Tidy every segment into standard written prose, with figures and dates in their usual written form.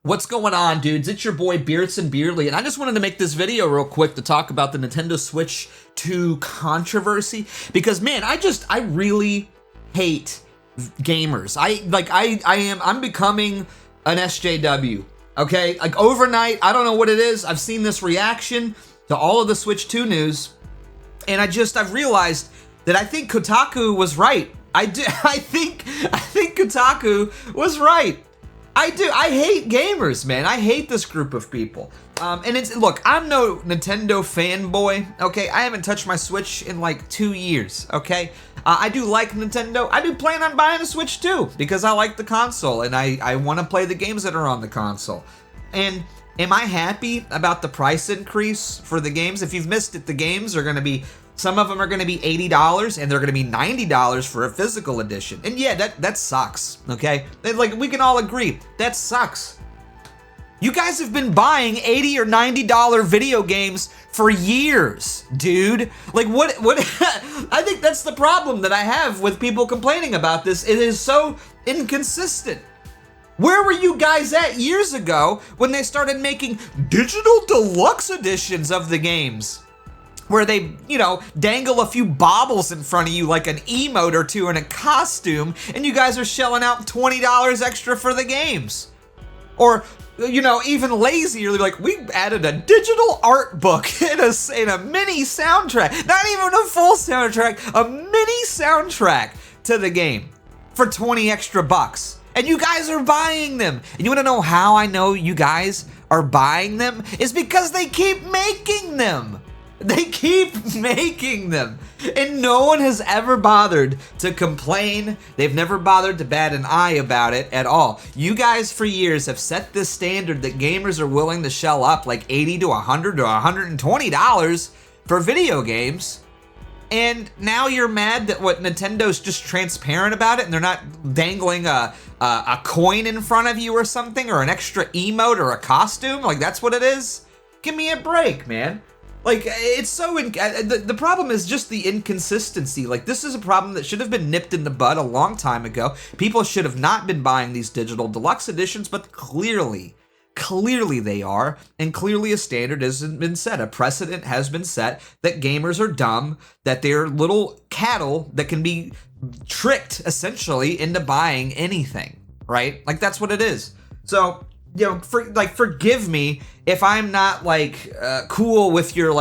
What's going on, dudes? It's your boy Beardson Beardly, and I just wanted to make this video real quick to talk about the Nintendo Switch 2 controversy, because man, I really hate gamers. I'm becoming an SJW, okay? Like overnight, I don't know what it is. I've seen this reaction to all of the Switch 2 news, and I've realized that I think Kotaku was right. I think Kotaku was right. I do. I hate gamers, man. I hate this group of people. Look, I'm no Nintendo fanboy, okay? I haven't touched my Switch in like 2 years, okay? I do like Nintendo. I do plan on buying a Switch too, because I like the console and I want to play the games that are on the console. And am I happy about the price increase for the games? If you've missed it, the games are going to be, some of them are going to be $80 and they're going to be $90 for a physical edition. And yeah, that sucks, okay? Like, we can all agree, that sucks. You guys have been buying $80 or $90 video games for years, dude. Like, what I think that's the problem that I have with people complaining about this. It is so inconsistent. Where were you guys at years ago when they started making digital deluxe editions of the games? Where they, dangle a few baubles in front of you like an emote or two in a costume, and you guys are shelling out $20 extra for the games. Or, even lazier, like, we added a digital art book in a mini soundtrack. Not even a full soundtrack, a mini soundtrack to the game for 20 extra bucks. And you guys are buying them. And you wanna know how I know you guys are buying them? It's because they keep making them. They keep making them, and no one has ever bothered to complain. They've never bothered to bat an eye about it at all. You guys for years have set this standard that gamers are willing to shell up like $80 to $100 to $120 for video games, and now you're mad that Nintendo's just transparent about it and they're not dangling a coin in front of you or something, or an extra emote or a costume. Like, that's what it is? Give me a break, man. Like, it's so, the problem is just the inconsistency. Like, this is a problem that should have been nipped in the bud a long time ago. People should have not been buying these digital deluxe editions, but clearly they are, and clearly a standard has been set. A precedent has been set that gamers are dumb, that they're little cattle that can be tricked, essentially, into buying anything, right? Like, that's what it is. So, forgive me if I'm not cool with your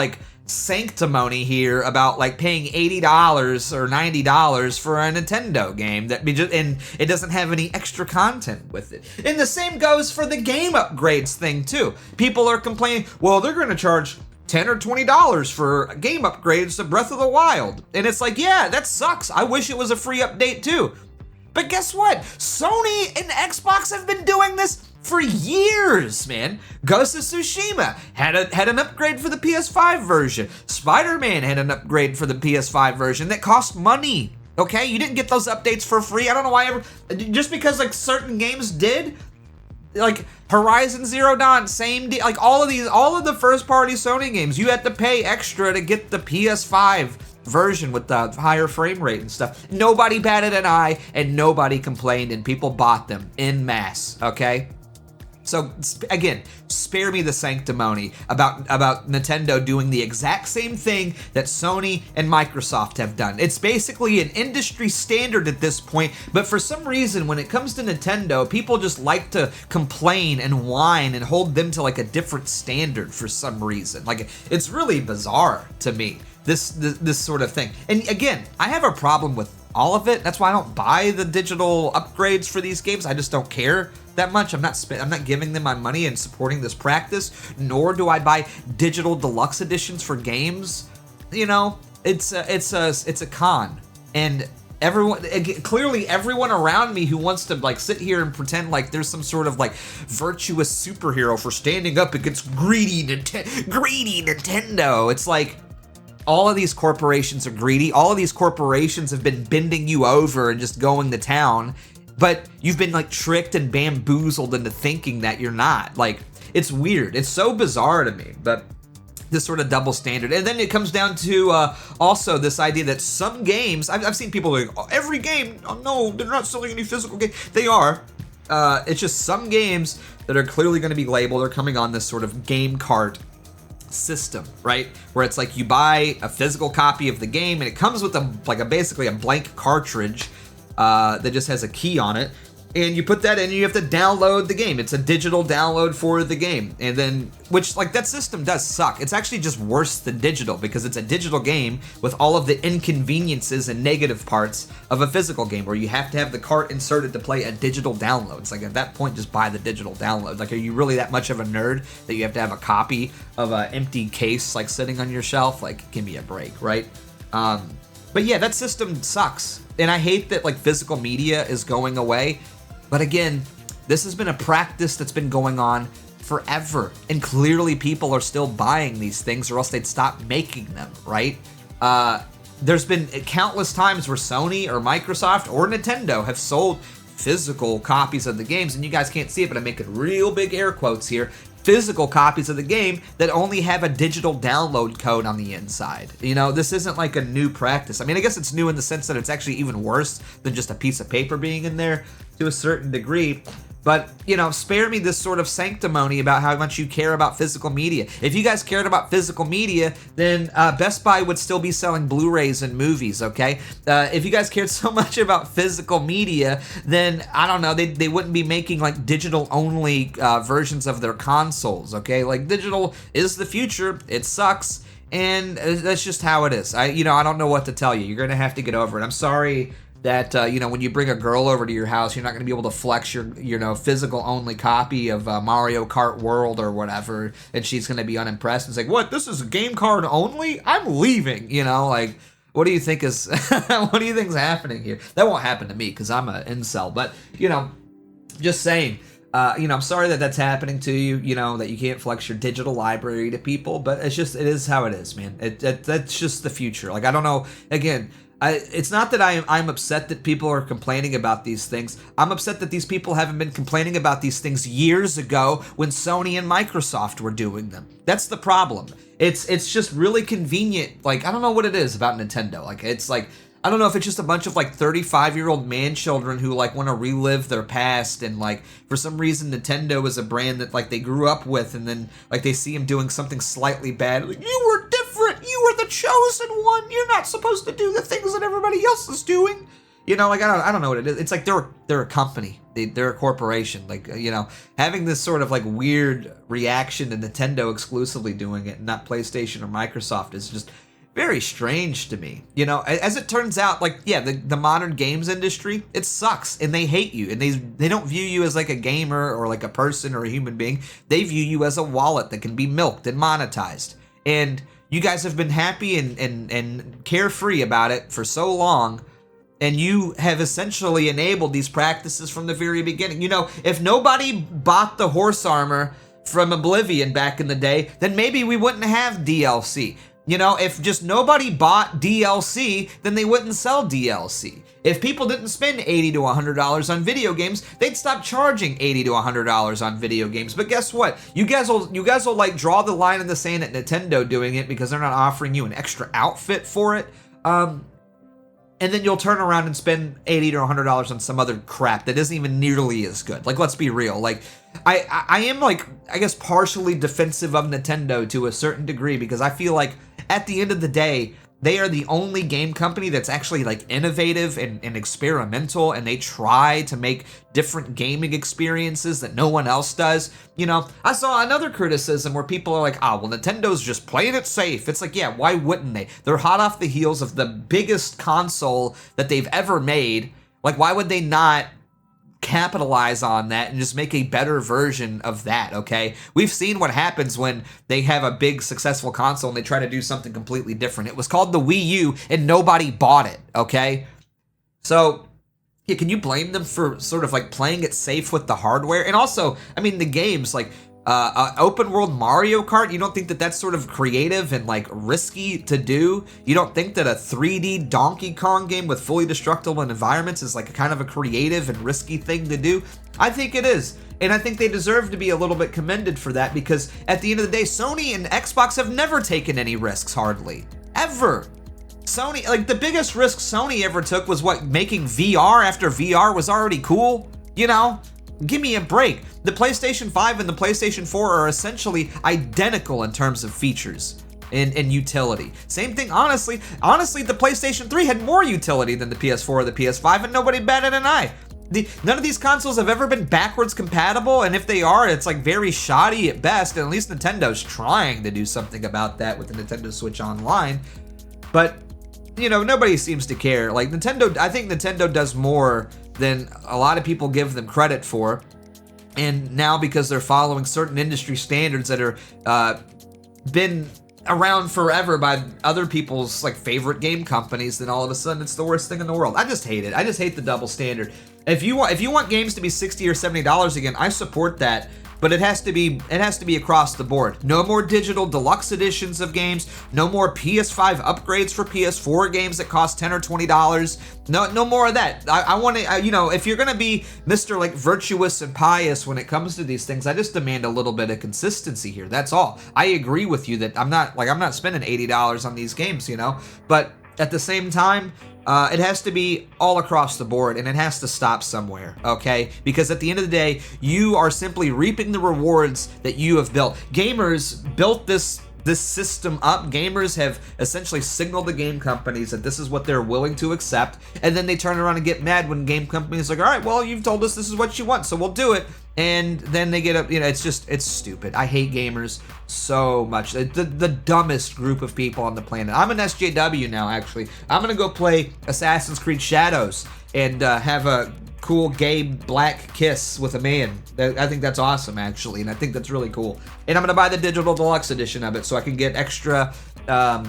sanctimony here about paying $80 or $90 for a Nintendo game and it doesn't have any extra content with it. And the same goes for the game upgrades thing too. People are complaining, well, they're going to charge $10 or $20 for game upgrades to Breath of the Wild. And it's like, yeah, that sucks. I wish it was a free update too. But guess what? Sony and Xbox have been doing this for years, man. Ghost of Tsushima had an upgrade for the PS5 version. Spider-Man had an upgrade for the PS5 version that cost money. Okay, you didn't get those updates for free. I don't know why just because certain games did. Like Horizon Zero Dawn, same deal. Like all of the first-party Sony games, you had to pay extra to get the PS5 version with the higher frame rate and stuff. Nobody batted an eye and nobody complained, and people bought them en masse, okay? So again, spare me the sanctimony about Nintendo doing the exact same thing that Sony and Microsoft have done. It's basically an industry standard at this point, but for some reason when it comes to Nintendo, people just like to complain and whine and hold them to a different standard for some reason. Like, it's really bizarre to me, this sort of thing. And again, I have a problem with all of it. That's why I don't buy the digital upgrades for these games. I just don't care that much. I'm not giving them my money and supporting this practice, nor do I buy digital deluxe editions for games. It's a con. And clearly everyone around me who wants to sit here and pretend like there's some sort of virtuous superhero for standing up against greedy Nintendo. It's like, all of these corporations are greedy. All of these corporations have been bending you over and just going to town, but you've been tricked and bamboozled into thinking that you're not. It's weird. It's so bizarre to me, but this sort of double standard. And then it comes down to also this idea that some games, I've seen people every game, oh no, they're not selling any physical games. They are. It's just some games that are clearly going to be labeled are coming on this sort of game cart system, right? Where it's like you buy a physical copy of the game and it comes with basically a blank cartridge that just has a key on it. And you put that in and you have to download the game. It's a digital download for the game. And then, which, like, that system does suck. It's actually just worse than digital because it's a digital game with all of the inconveniences and negative parts of a physical game where you have to have the cart inserted to play a digital download. It's like, at that point, just buy the digital download. Like, are you really that much of a nerd that you have to have a copy of an empty case, like, sitting on your shelf? Like, give me a break, right? But yeah, that system sucks. And I hate that, like, physical media is going away. But again, this has been a practice that's been going on forever. And clearly people are still buying these things or else they'd stop making them, right? There's been countless times where Sony or Microsoft or Nintendo have sold physical copies of the games. And you guys can't see it, but I'm making real big air quotes here. Physical copies of the game that only have a digital download code on the inside. You know, this isn't like a new practice. I mean, I guess it's new in the sense that it's actually even worse than just a piece of paper being in there to a certain degree. But, you know, spare me this sort of sanctimony about how much you care about physical media. If you guys cared about physical media, then Best Buy would still be selling Blu-rays and movies, okay? If you guys cared so much about physical media, then, I don't know, they wouldn't be making, like, digital-only versions of their consoles, okay? Like, digital is the future. It sucks. And that's just how it is. I don't know what to tell you. You're going to have to get over it. I'm sorry that, when you bring a girl over to your house, you're not going to be able to flex your, physical only copy of Mario Kart World or whatever, and she's going to be unimpressed. It's like, what, this is a game card only? I'm leaving, like, what do you think is, what do you think's happening here? That won't happen to me because I'm an incel, but, just saying, I'm sorry that that's happening to you, that you can't flex your digital library to people, but it is how it is, man. That's just the future. Like, I don't know, again, it's not that I'm upset that people are complaining about these things. I'm upset that these people haven't been complaining about these things years ago when Sony and Microsoft were doing them. That's the problem. It's just really convenient. Like, I don't know what it is about Nintendo. Like, it's like, I don't know if it's just a bunch of, like, 35-year-old man children who, like, want to relive their past, and, like, for some reason Nintendo is a brand that, like, they grew up with, and then, like, they see him doing something slightly bad. Like, you were different! You were the chosen one! You're not supposed to do the things that everybody else is doing! Like, I don't know what it is. It's like they're a company. They're a corporation. Like, having this sort of, like, weird reaction to Nintendo exclusively doing it, and not PlayStation or Microsoft, is just very strange to me. As it turns out, like, yeah, the modern games industry, it sucks, and they hate you, and they don't view you as, like, a gamer or, like, a person or a human being. They view you as a wallet that can be milked and monetized. And you guys have been happy and carefree about it for so long, and you have essentially enabled these practices from the very beginning. If nobody bought the horse armor from Oblivion back in the day, then maybe we wouldn't have DLC. If just nobody bought DLC, then they wouldn't sell DLC. If people didn't spend $80 to $100 on video games, they'd stop charging $80 to $100 on video games. But guess what? You guys will like draw the line in the sand at Nintendo doing it because they're not offering you an extra outfit for it. And then you'll turn around and spend $80 to $100 on some other crap that isn't even nearly as good. Like, let's be real. Like, I am, like, I guess partially defensive of Nintendo to a certain degree because I feel like at the end of the day, they are the only game company that's actually, like, innovative and experimental, and they try to make different gaming experiences that no one else does. I saw another criticism where people are like, well, Nintendo's just playing it safe. It's like, yeah, why wouldn't they? They're hot off the heels of the biggest console that they've ever made. Like, why would they not capitalize on that and just make a better version of that, okay? We've seen what happens when they have a big successful console and they try to do something completely different. It was called the Wii U and nobody bought it, okay? So, yeah, can you blame them for sort of like playing it safe with the hardware? And also, I mean, the games, like, open world Mario Kart, you don't think that that's sort of creative and like risky to do? You don't think that a 3D Donkey Kong game with fully destructible environments is like a kind of a creative and risky thing to do? I think it is. And I think they deserve to be a little bit commended for that because at the end of the day, Sony and Xbox have never taken any risks, hardly. Ever. Sony, like the biggest risk Sony ever took was what, making VR after VR was already cool? Give me a break. The PlayStation 5 and the PlayStation 4 are essentially identical in terms of features and utility. Same thing, honestly, the PlayStation 3 had more utility than the PS4 or the PS5, and nobody batted an eye. None of these consoles have ever been backwards compatible, and if they are, it's like very shoddy at best, and at least Nintendo's trying to do something about that with the Nintendo Switch Online. But, you know, nobody seems to care. Like, I think Nintendo does more than a lot of people give them credit for. And now, because they're following certain industry standards that are been around forever by other people's like favorite game companies, then all of a sudden it's the worst thing in the world. I just hate it. I just hate the double standard. If you want games to be $60 or $70 again, I support that. But it has to be across the board. No more digital deluxe editions of games. No more PS5 upgrades for PS4 games that cost $10 or $20. No more of that. I want to, you know, if you're gonna be Mr. like virtuous and pious when it comes to these things, I just demand a little bit of consistency here. That's all. I agree with you that I'm not spending $80 on these games, you know. But at the same time, it has to be all across the board, and it has to stop somewhere, okay? Because at the end of the day, you are simply reaping the rewards that you have built. Gamers built this system up. Gamers have essentially signaled the game companies that this is what they're willing to accept, and then they turn around and get mad when game companies are like, all right, well, you've told us this is what you want, so we'll do it. And then they get up, you know, it's stupid. I hate gamers so much. The dumbest group of people on the planet. I'm an SJW now, actually. I'm gonna go play Assassin's Creed Shadows and have a cool gay black kiss with a man. I think that's awesome, actually, and I think that's really cool. And I'm gonna buy the digital deluxe edition of it so I can get extra,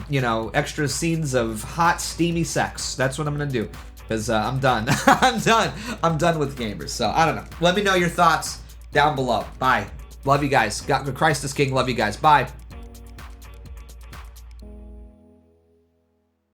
you know, extra scenes of hot, steamy sex. That's what I'm gonna do. Because I'm done. I'm done with gamers. So, I don't know. Let me know your thoughts down below. Bye. Love you guys. Christ is King. Love you guys. Bye.